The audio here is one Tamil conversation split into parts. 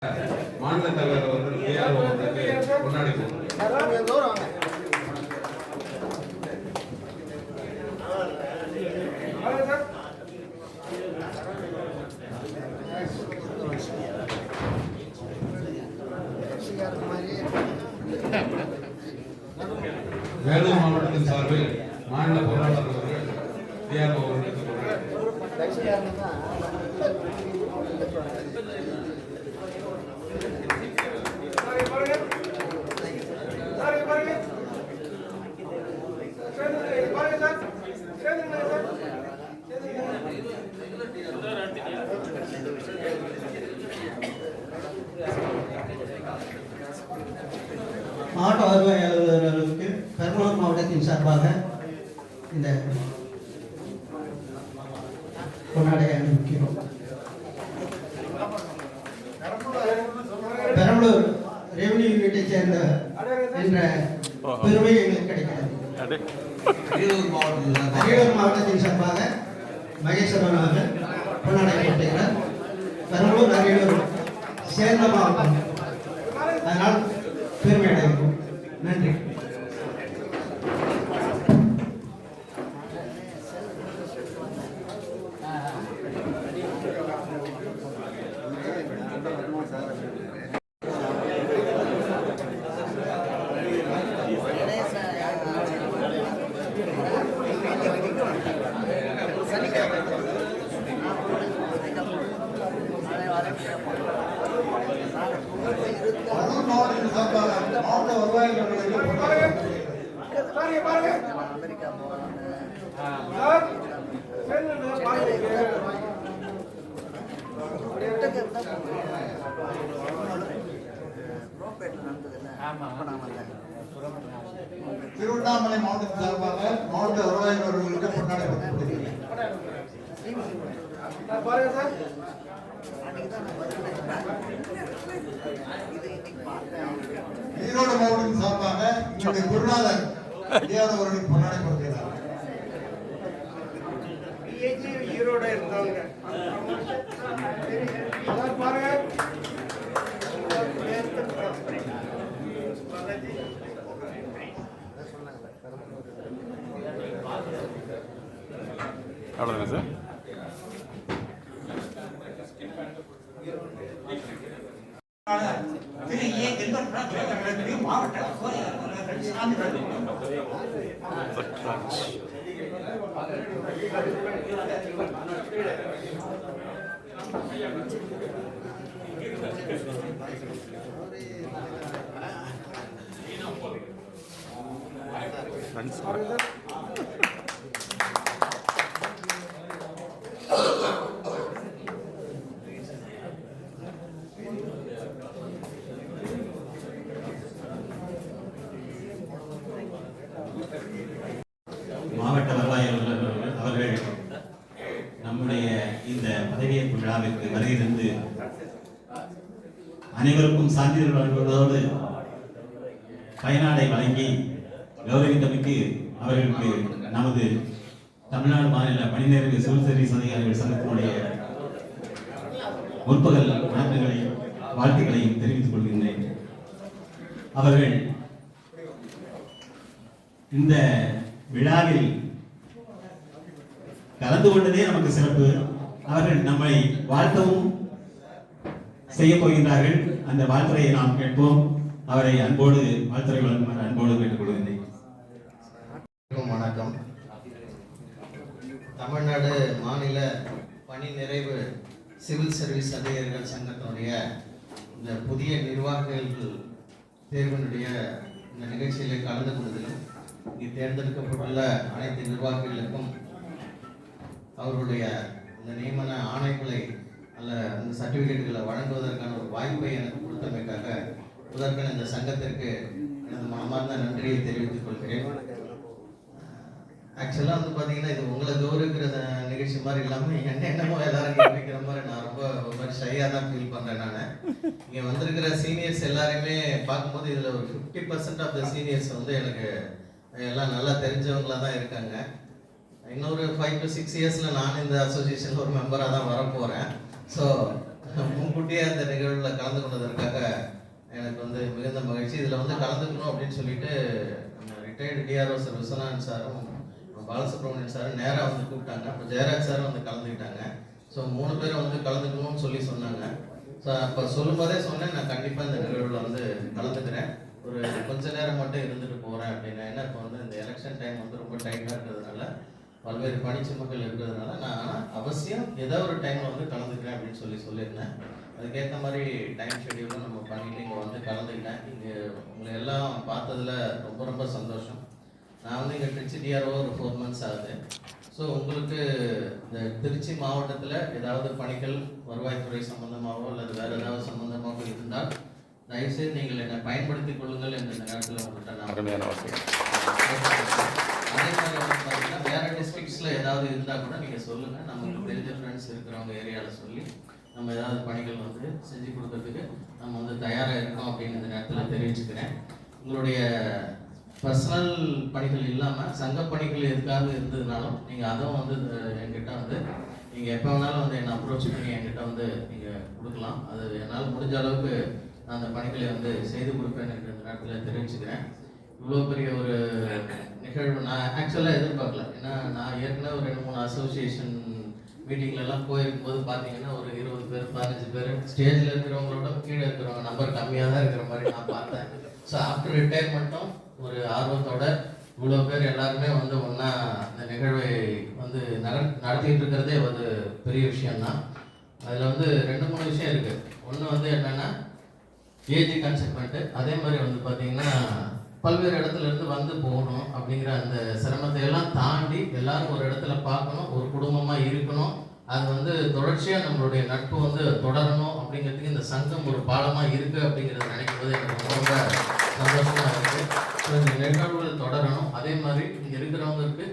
மாநில தலைவர் அவர்கள் கொண்டாடி வேலூர் மாவட்டத்தின் சார்பில் மாநில பொருளாளர் அவர்கள் டிஆர்ஓ அவர்களுக்கு மாவட்ட வருவாய் அலுவலர்களுக்கு பெரம்பலூர் மாவட்டத்தின் சார்பாக இந்த கொண்டாடைய அனுப்பிக்கிறோம். பெரம்பலூர் ரெவன்யூ யூனிட்டை சேர்ந்த என்ற பெருமை எங்களுக்கு கிடைக்கிறது. அரியலூர் மாவட்டத்தின் சார்பாக மகேஸ்வரன் அவர்கள் கொண்டாடப்படுகிறார். பெரம்பலூர் அரியலூர் சேர்ந்த மாவட்டம், அதனால் பெருமை அடைகிறோம். நன்றி. மாவட்ட வருவாய் திருவண்ணாமலை மாவட்டத்தின் சார்பாக மாவட்ட வருவாய் அவர்களுக்கு கொண்டாடப்பட்டிருக்கிறது. ஈரோடு மாவட்டத்தின் சார்பாக இன்றைய குருநாதர் அவர்களுக்கு கொண்டாடப்படுகிறார். ஈரோடு இருந்தவங்க அவ்வளோதானே சார்? மாவட்ட வருவாய் அலுவலர் அவர்கள் நம்முடைய இந்த பதவியேற்பு விழாவிற்கு வருகிறது. அனைவருக்கும் சான்றிதழ் வழங்குவதோடு பயனாடை வழங்கி கௌரவித்தமைக்கு அவர்களுக்கு நமது தமிழ்நாடு மாநில பணிநேர சிவில் சர்வீஸ் அதிகாரிகள் சங்கத்தினுடைய முற்பகல் வணக்கங்களையும் வாழ்த்துக்களையும் தெரிவித்துக் கொள்கின்றேன். அவர்கள் இந்த விழாவில் கலந்து கொண்டதே நமக்கு சிறப்பு. அவர்கள் நம்மை வாழ்த்தவும் செய்ய போகின்றார்கள். அந்த வாழ்த்துறையை நாம் கேட்போம். அவரை அன்போடு வாழ்த்துறை வழங்குமாறு அன்போடு கேட்டுக் கொள்கின்றேன். வணக்கம். தமிழ்நாடு மாநில பணி நிறைவு சிவில் சர்வீஸ் அதிகாரிகள் சங்கத்தினுடைய இந்த புதிய நிர்வாகிகள் தேர்வினுடைய இந்த நிகழ்ச்சியில் கலந்து கொள்வதிலும் இங்கே தேர்ந்தெடுக்கப்பட்டுள்ள அனைத்து நிர்வாகிகளுக்கும் அவர்களுடைய இந்த நியமன ஆணைகளை அல்ல அந்த சர்டிஃபிகேட்டுகளை வழங்குவதற்கான ஒரு வாய்ப்பை எனக்கு கொடுத்தமைக்காக முதற்கன் இந்த சங்கத்திற்கு எனது மனமார்ந்த நன்றியை தெரிவித்துக் கொள்கிறேன். ஆக்சுவலாக வந்து பார்த்தீங்கன்னா இது உங்களை கௌரவிக்கிற நிகழ்ச்சி மாதிரி இல்லாமல் என்னமோ எல்லாரும் கவனிக்கிற மாதிரி நான் ரொம்ப ஷையாக தான் ஃபீல் பண்ணுறேன். நான் இங்கே வந்திருக்கிற சீனியர்ஸ் எல்லாருமே பார்க்கும்போது இதில் ஒரு 50% ஆஃப் த சீனியர்ஸ் வந்து எனக்கு எல்லாம் நல்லா தெரிஞ்சவங்களாக தான் இருக்காங்க. இன்னொரு 5 to 6 இயர்ஸில் நான் இந்த அசோசியேஷனில் ஒரு மெம்பராக தான் வரப்போகிறேன். ஸோ முன்கூட்டியே அந்த நிகழ்வில் கலந்து கொண்டது அப்படின்னு சொல்லிட்டு ரிட்டையர்டு டிஆர்ஓ சார் விஸ்வநாதன் சாரும் பாலசுப்ரமணியன் சார் நேராக வந்து கூப்பிட்டாங்க. அப்போ ஜெயராஜ் சாரும் வந்து கலந்துக்கிட்டாங்க. ஸோ 3 பேரும் வந்து கலந்துக்கணும்னு சொல்லி சொன்னாங்க. ஸோ அப்போ சொல்லும்போதே சொன்னேன், நான் கண்டிப்பாக இந்த நிகழ்வில் வந்து கலந்துக்கிறேன், ஒரு கொஞ்ச நேரம் மட்டும் இருந்துட்டு போகிறேன் அப்படின்னு. ஏன்னா இப்போ வந்து இந்த எலெக்ஷன் டைம் வந்து ரொம்ப டைட்டாக இருக்கிறதுனால, பல்வேறு பணிச்சுமைகள் இருக்கிறதுனால நான் ஆனால் அவசியம் ஏதோ ஒரு டைமில் வந்து கலந்துக்கிறேன் அப்படின்னு சொல்லியிருந்தேன். அதுக்கேற்ற மாதிரி டைம் ஷெடியூலும் நம்ம பண்ணிட்டு இங்கே வந்து கலந்துக்கிட்டேன். இங்கே உங்களை எல்லாம் பார்த்ததில் ரொம்ப ரொம்ப சந்தோஷம். நான் வந்து இங்கே திருச்சி டிஆர்ஓ ஒரு 4 months ஆகுது. ஸோ உங்களுக்கு இந்த திருச்சி மாவட்டத்தில் ஏதாவது பணிகள் வருவாய்த்துறை சம்பந்தமாகவோ அல்லது வேறு ஏதாவது சம்பந்தமாகவோ இருந்தால் தயவுசெய்து நீங்கள் என்னை பயன்படுத்திக் கொள்ளுங்கள் என்ற இந்த நேரத்தில் உங்கள்கிட்ட நான் அதே மாதிரி வந்து பார்த்தீங்கன்னா வேறு டிஸ்ட்ரிக்ஸில் ஏதாவது இருந்தால் கூட நீங்கள் சொல்லுங்கள். நமக்கு தெரிஞ்ச ஃப்ரெண்ட்ஸ் இருக்கிறவங்க ஏரியாவில் சொல்லி நம்ம ஏதாவது பணிகள் வந்து செஞ்சு கொடுக்கறதுக்கு நம்ம வந்து தயாராக இருக்கோம் அப்படின்னு இந்த நேரத்தில் தெரிவிச்சுக்கிறேன். உங்களுடைய பர்சனல் பணிகள் இல்லாமல் சங்க பணிகள் எதுக்காக இருந்ததுனாலும் நீங்கள் அதுவும் வந்து என்கிட்ட வந்து நீங்கள் எப்போ வேணாலும் வந்து என்னை அப்ரோச் பண்ணி என்கிட்ட வந்து நீங்கள் கொடுக்கலாம். அது என்னால் முடிஞ்ச அளவுக்கு நான் அந்த பணிகளை வந்து செய்து கொடுப்பேன் என்று இந்த நேரத்தில் தெரிவிச்சுக்கிறேன். இவ்வளோ பெரிய ஒரு நிகழ்வு நான் ஆக்சுவலாக எதிர்பார்க்கல. ஏன்னா நான் ஏற்கனவே ஒரு 2-3 அசோசியேஷன் மீட்டிங்லலாம் போயிருக்கும்போது பார்த்தீங்கன்னா ஒரு 20 பேர் 15 பேர் ஸ்டேஜில் இருக்கிறவங்களோட கீழே இருக்கிறவங்க நம்பர் கம்மியாக தான் இருக்கிற மாதிரி நான் பார்த்தேன். ஸோ ஆஃப்டர் ரிட்டையர்மெண்ட்டும் ஒரு ஆர்வத்தோட இவ்வளோ பேர் எல்லாருமே வந்து ஒன்றா இந்த நிகழ்வை வந்து நடத்திட்டு இருக்கிறதே ஒரு பெரிய விஷயம்தான். அதில் வந்து 2-3 விஷயம் இருக்குது. ஒன்று வந்து என்னென்னா ஏஜ் கன்செப்மெண்ட்டு, அதே மாதிரி வந்து பார்த்திங்கன்னா பல்வேறு இடத்துல இருந்து வந்து போகணும் அப்படிங்கிற அந்த சிரமத்தை எல்லாம் தாண்டி எல்லாரும் ஒரு இடத்துல பார்க்கணும், ஒரு குடும்பமாக இருக்கணும், அது வந்து தொடர்ச்சியாக நம்மளுடைய நட்பு வந்து தொடரணும் அப்படிங்கிறதுக்கு இந்த சங்கம் ஒரு பாலமாக இருக்குது அப்படிங்கிறத நினைக்கும் போது எனக்கு ரொம்ப சந்தோஷமாக இருக்குது. ஸோ இந்த நிகழ்வுகள் தொடரணும். அதே மாதிரி இங்கே இருக்கிறவங்களுக்கு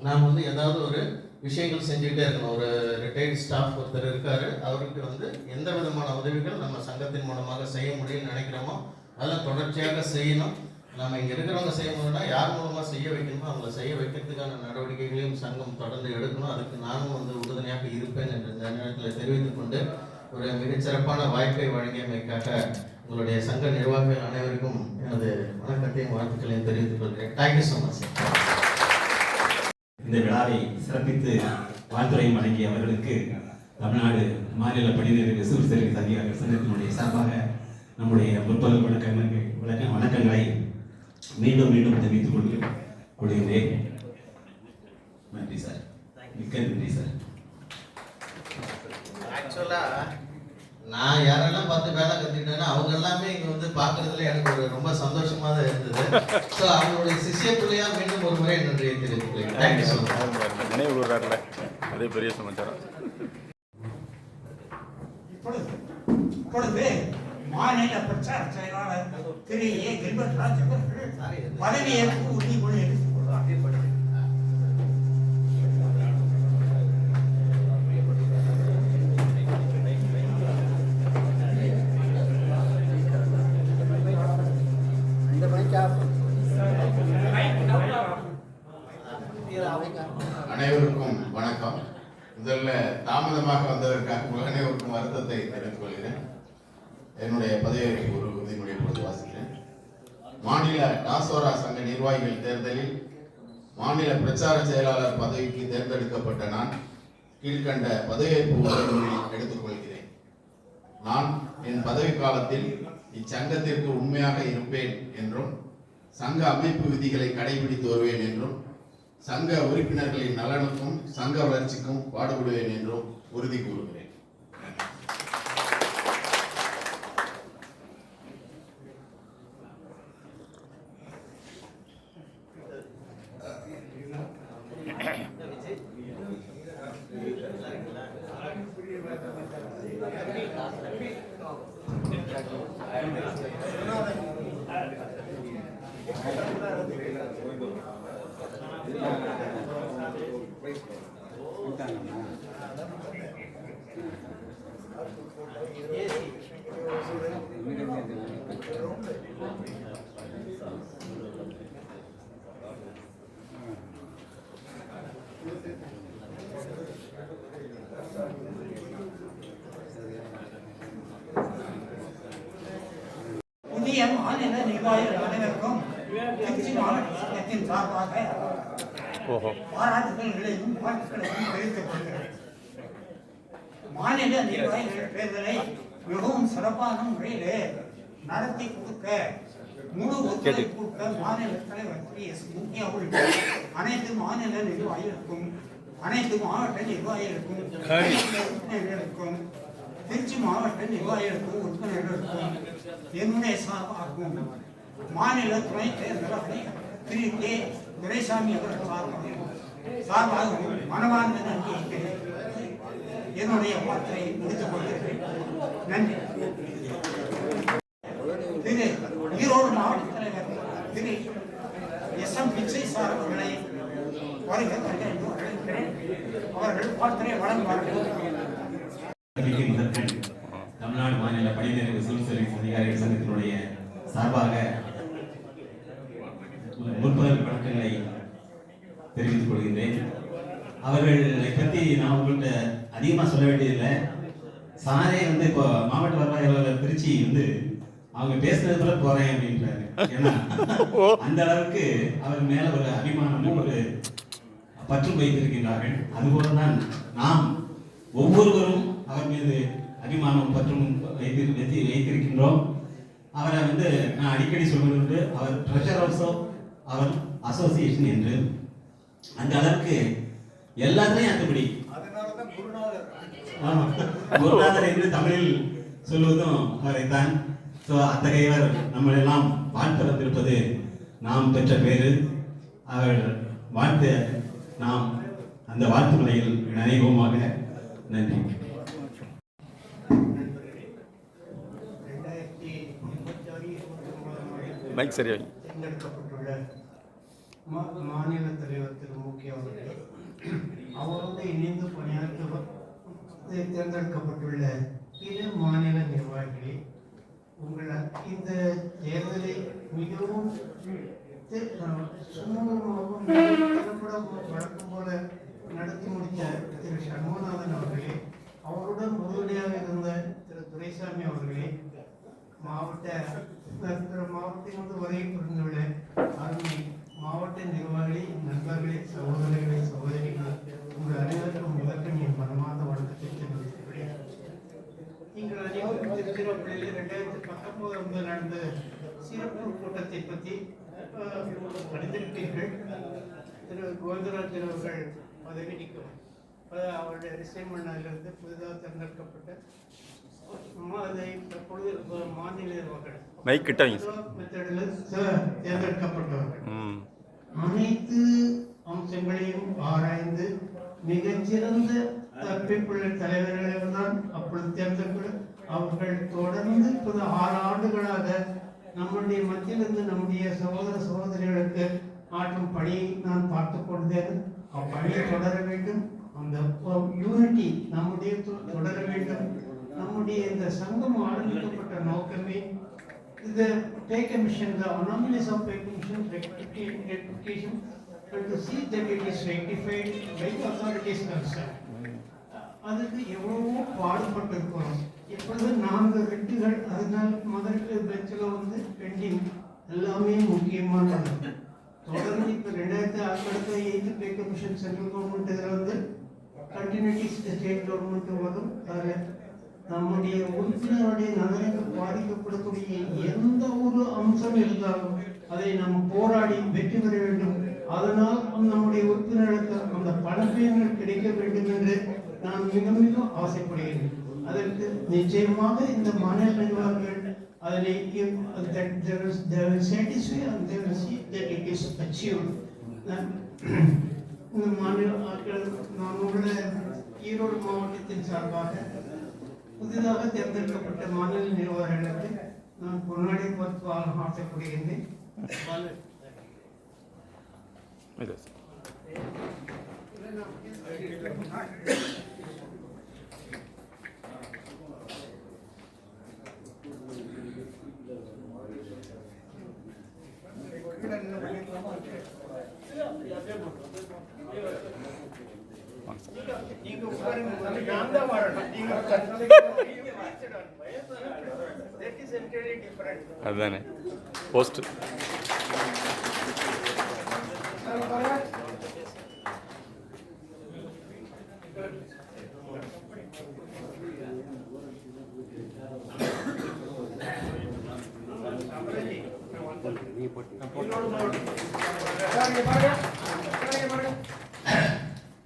நாம் வந்து ஏதாவது ஒரு விஷயங்கள் செஞ்சுக்கிட்டே இருக்கணும். ஒரு ரிட்டையர்ட் ஸ்டாஃப் ஒருத்தர் இருக்கார், அவருக்கு வந்து எந்த விதமான உதவிகள் நம்ம சங்கத்தின் மூலமாக செய்ய முடியும்னு நினைக்கிறோமோ அதெல்லாம் தொடர்ச்சியாக செய்யணும். நம்ம இங்கே இருக்கிறவங்க செய்ய முடியும்னா யார் மூலமாக செய்ய வைக்கணுமோ அவங்கள செய்ய வைக்கிறதுக்கான நடவடிக்கைகளையும் சங்கம் தொடர்ந்து எடுக்கணும். அதுக்கு நானும் வந்து உறுதுணையாக இருப்பேன் என்று இந்த நேரத்தில் தெரிவித்துக் கொண்டு ஒரு மிகச்சிறப்பான வாய்ப்பை வழங்கியமைக்காக உங்களுடைய சங்க நிர்வாகிகள் அனைவருக்கும் எனது வணக்கத்தையும் வாழ்த்துக்களையும் தெரிவித்துக் கொள்கிறேன். Thank you so much. இந்த விழாவை சிறப்பித்து வாழ்த்துறையும் வழங்கிய அவர்களுக்கு தமிழ்நாடு மாநில பணிநிறை சிவில் சர்வீஸ் அதிகாரிகள் சங்கத்தினுடைய சார்பாக நம்முடைய முற்பகல் வணக்கங்களை மீண்டும் தெரிவித்துக் கொள்கிறேன். நன்றி சார், மிக்க நன்றி சார். ஆக்சுவலாக நான் யாரெல்லாம் பார்த்து வேலை கற்றுக்கிட்டேன்னா அவங்க எல்லாமே இங்கே வந்து பார்க்குறதுல எனக்கு ஒரு ரொம்ப சந்தோஷமாக தான் இருந்தது. ஸோ அவங்களுடைய சிஷ்ய பிள்ளையாக மீண்டும் ஒரு முறை நன்றியை தெரிவித்துக்கிறேன். Thank you so much. நினைவு கூறுறாருல அதே பெரிய சமாச்சாரம். இப்பொழுது மாநில பிரச்சார செயலாளர் திரு ஏ கில்பர்ட்ராஜ் அவர்கள் பதவியேற்பு உறுதிமொழி எடுத்துக் கொள்வார். அனைவருக்கும் வணக்கம். முதல்ல தாமதமாக வந்ததற்காக அனைவருக்கும் வருத்தத்தை தெரிவித்துக் கொள்கிறேன். என்னுடைய பதவியேற்பு ஒரு உறுதிமொழி பொழுது வாசிக்கிறேன். மாநில டாசோரா சங்க நிர்வாகிகள் தேர்தலில் மாநில பிரச்சார செயலாளர் பதவிக்கு தேர்ந்தெடுக்கப்பட்ட நான் கீழ்கண்ட பதவியேற்பு உறுதிமொழி எடுத்துக் கொள்கிறேன். நான் என் பதவி காலத்தில் இச்சங்கத்திற்கு உண்மையாக இருப்பேன் என்றும் சங்க அமைப்பு விதிகளை கடைபிடித்து வருவேன் என்றும் சங்க உறுப்பினர்களின் நலனுக்கும் சங்க வளர்ச்சிக்கும் பாடுபடுவேன் என்றும் உறுதி கூறுகிறேன். புதிய புதிய மாநில நிர்வாக தலைவருக்கும் திருச்சி மாவட்ட சங்கத்தின் சார்பாக பாராட்டுகளையும் வாழ்த்துக்களையும் தெரிவித்துக் கொள்கிறேன். மாநில நிர்வாகிகள் தேர்தலை மிகவும் சிறப்பான முறையிலே நடத்தி கொடுக்க முழு ஒத்துழைப்பு கொடுக்க மாநில தலைவர் முக்கிய உள்ளிட்ட அனைத்து மாநில நிர்வாகிகளுக்கும் அனைத்து மாவட்ட நிர்வாகிகளுக்கும் உறுப்பினர்களுக்கும் திருச்சி மாவட்ட நிர்வாகிகளுக்கும் உறுப்பினர்களுக்கும் என்னுடைய சார்பாகவும் மாநில துணை தேர்தலை திரு கே துரைசாமி அவர்கள் சார்பாகவும் மனமார்ந்த நன்றியை தெரிவித்து என்னுடைய வார்த்தையை முடித்துக் கொள்கிறேன். நன்றி. திரு ஈரோடு மாவட்ட தலைவர் திரு எஸ்.எம். பிச்சை சார் அவர்களை வருகை அழைக்கிறேன். அவர்கள் வார்த்தையை வழங்குவார்கள். தமிழ்நாடு மாநில பணிநிறைவு சிவில் சர்வீஸ் அதிகாரிகள் சங்கத்தினுடைய சார்பாக முற்பகல் வணக்கங்களை தெரிவித்துக் கொள்கின்றேன். அவர்களை பற்றி நான் உங்கள்கிட்ட அதிகமாக சொல்ல வேண்டியதில்லை. சாரே இப்போ மாவட்ட வருவாய் அலுவலர் திருச்சி அவங்க பேசுனது போல போறேன் அப்படின்றாரு. ஏன்னா அந்த அளவுக்கு அவர் மேல ஒரு அபிமானமும் ஒரு பற்றும் வைத்திருக்கின்றார்கள். அதுபோலதான் நாம் ஒவ்வொருவரும் அவர் மீது அபிமானம் பற்றும் வைத்திருக்கின்றோம். அவரை நான் அடிக்கடி சொல்வது அவர் ட்ரெஷர் ஆல்சோ அவர் அசோசியேஷன் என்று அந்த அளவுக்கு எல்லாத்தையும் அத்துப்படி குருநாதர் என்று தமிழில் சொல்வதும் அவரைத்தான். அத்தகையவர் நம்மளெல்லாம் வாழ்த்து வந்திருப்பது நாம் பெற்ற பேரு. அவர் வாழ்த்து நாம் அந்த வாழ்த்து முறையில் நினைவோமாக. நன்றி. மைக் சரியா தேர்ந்தெடுக்கப்பட்டுள்ள மாநில தலைவர் திரு முக்கிய அவர்கள் அவரோடு இணைந்து பணியாற்ற தேர்ந்தெடுக்கப்பட்டுள்ள பிற மாநில நிர்வாகிகளே, உங்கள் இந்த தேர்தலை மிகவும் சுமூகமாகவும் வழக்கம் போல நடத்தி முடித்த திரு சண்முகநாதன் அவர்களே, அவருடன் உறுதுணையாக இருந்த திரு துரைசாமி அவர்களே, மாவட்டத்திலிருந்து வருகை புரிந்துள்ள அருமை மாவட்ட நிர்வாகிகளே, நண்பர்களே, சகோதரர்களே, சகோதரிகளே, உங்கள் அனைவருக்கும் முதற்கண் என் மனமார்ந்த வணக்கத்தை தெரிவித்துள்ளேன். நீங்கள் அனைவரும் திருச்சிராப்பள்ளியில் 2019 நடந்த சிறப்பு கூட்டத்தை பற்றி அறிந்திருப்பீர்கள். திரு கோவிந்தராஜன் அவர்கள் பதவி நீக்கம் அவருடைய ரிசைன்மெண்டிலிருந்து புதிதாக தேர்ந்தெடுக்கப்பட்ட மாநில தேர்ந்தெடுக்கப்பட்டவர்கள் அனைத்து அம்சங்களையும் ஆராய்ந்து மிகச்சிறந்த தப்பிப்புள்ள தலைவர்கள் தான் அப்பொழுது தேர்ந்தெடுக்க அவர்கள் தொடர்ந்து 6 ஆண்டுகளாக நம்முடைய மத்தியிலிருந்து நம்முடைய சகோதர சகோதரிகளுக்கு ஆற்றும் பணியை நான் பார்த்து கொண்டேன். அப்பணியை தொடர வேண்டும். அந்த யூனிட்டி நம்முடைய தொடர வேண்டும். நம்முடைய இந்த சங்கம் ஆரம்பிக்கப்பட்ட நோக்கமே the pay commission, the anomalies of pay commission rectification, and to see that it is rectified by the authorities concerned. அதுக்கு எவ்வளவோ பாடுபட்டிருக்கிறோம். இப்பொழுது 4 வெற்றிகள், அதனால் முதல் பெஞ்சில் பெண்டிங் எல்லாமே முக்கியமானது. தொடர்ந்து இப்போ 2006 பே கமிஷன் சென்ட்ரல் கவர்மெண்ட் இதில் கண்டினியூட்டி ஸ்டேட் கவர்மெண்ட் வரும். நம்முடைய உறுப்பினருடைய நலனுக்கு பாதிக்கப்படக்கூடிய எந்த ஒரு அம்சம் இருந்தாலும் அதை நாம் போராடி வெற்றி பெற வேண்டும். அதனால் நம்முடைய உறுப்பினர்களுக்கு அந்த பணப்பயன்கள் கிடைக்க வேண்டும் என்று நான் மிக மிக ஆசைப்படுகிறேன். அதற்கு நிச்சயமாக இந்த மாநில நிர்வாகிகள் அதனை satisfy and they will see that it is achieved. இந்த மாநில நம்முடைய ஈரோடு மாவட்டத்தின் சார்பாக புதிதாக தேர்ந்தெடுக்கப்பட்ட மாநில நிர்வாகிகளுக்கு நான் பொன்னாடை பார்த்து ஆசைப்படுகின்றேன். நீங்க உட்காருங்க, நான் தான் வரணும். நீங்க அதுதானே போஸ்ட்.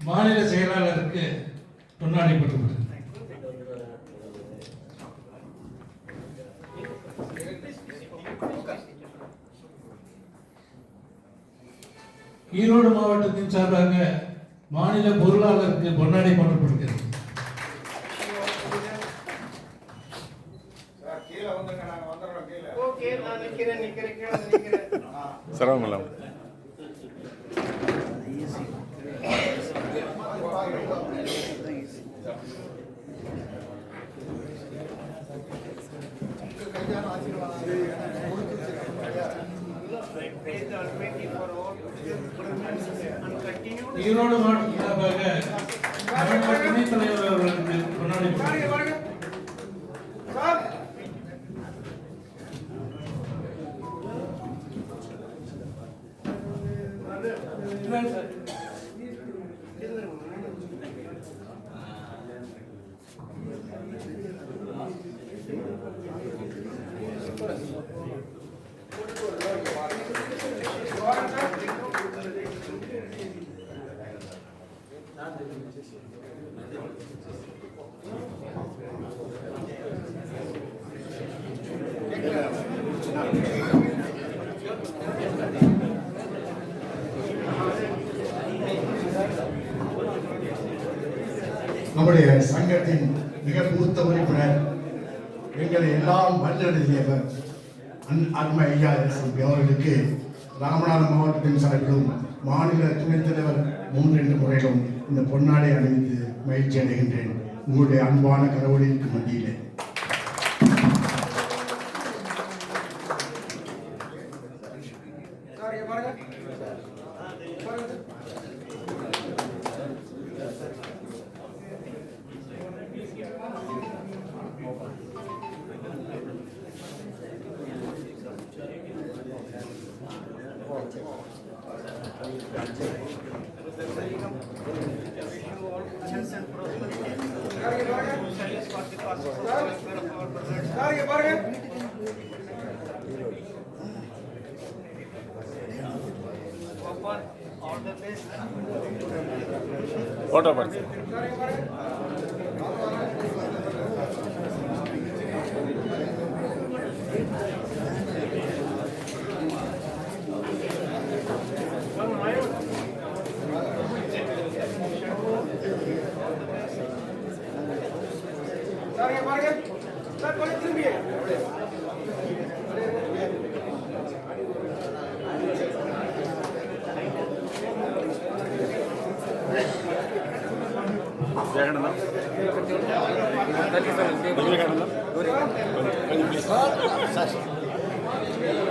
மாநில செயலாளருக்கு பொன்னாடை போட்டுள்ளது. ஈரோடு மாவட்டத்தின் சார்பாக மாநில பொருளாளருக்கு பொன்னாடை போட்டப்படுகிறது. சிரமம் இல்லாம ஈரோடு மாவட்ட சார்பாக மாவட்ட துணைத் தலைவர் அவர்களுக்கு பொன்னாடை போட்டப்படுகிறது. நம்முடைய சங்கத்தின் மிக மூத்த உறுப்பினர், எங்களை எல்லாம் வழிநடத்தியவர் அருமை ஐயா எஸ்எம்பி அவர்களுக்கு ராமநாதபுரம் மாவட்டத்தின் சார்பிலும் மாநில துணைத் தலைவர் 3 முறையிலும் இந்த பொன்னாடை அணிவித்து மகிழ்ச்சி அடைகின்றேன். உங்களுடைய அன்பான கரவொலிக்கு மத்தியிலே ஃபோட்டோ பார்த்து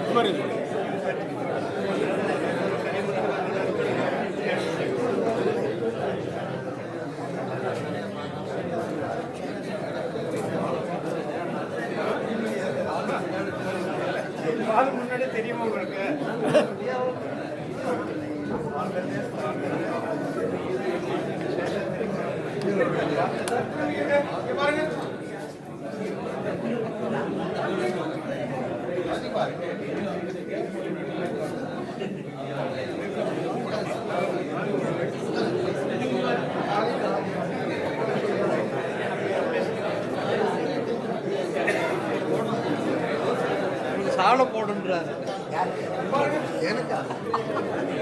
முன்னாடி தெரியுமா உங்களுக்கு? சாண போடுன்றாரு எனக்கு கொஞ்சம்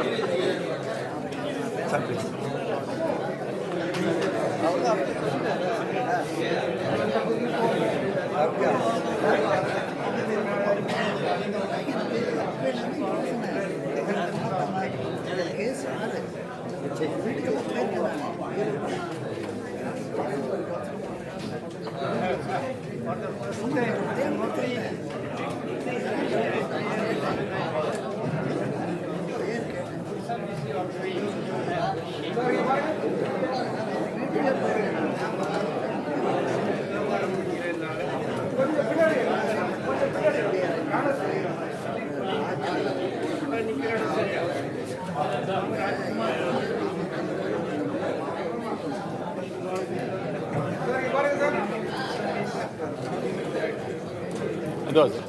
இதோ சார்.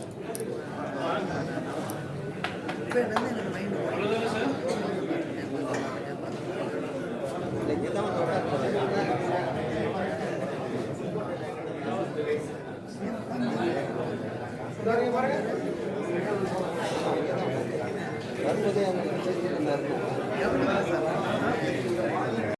வரும்போதே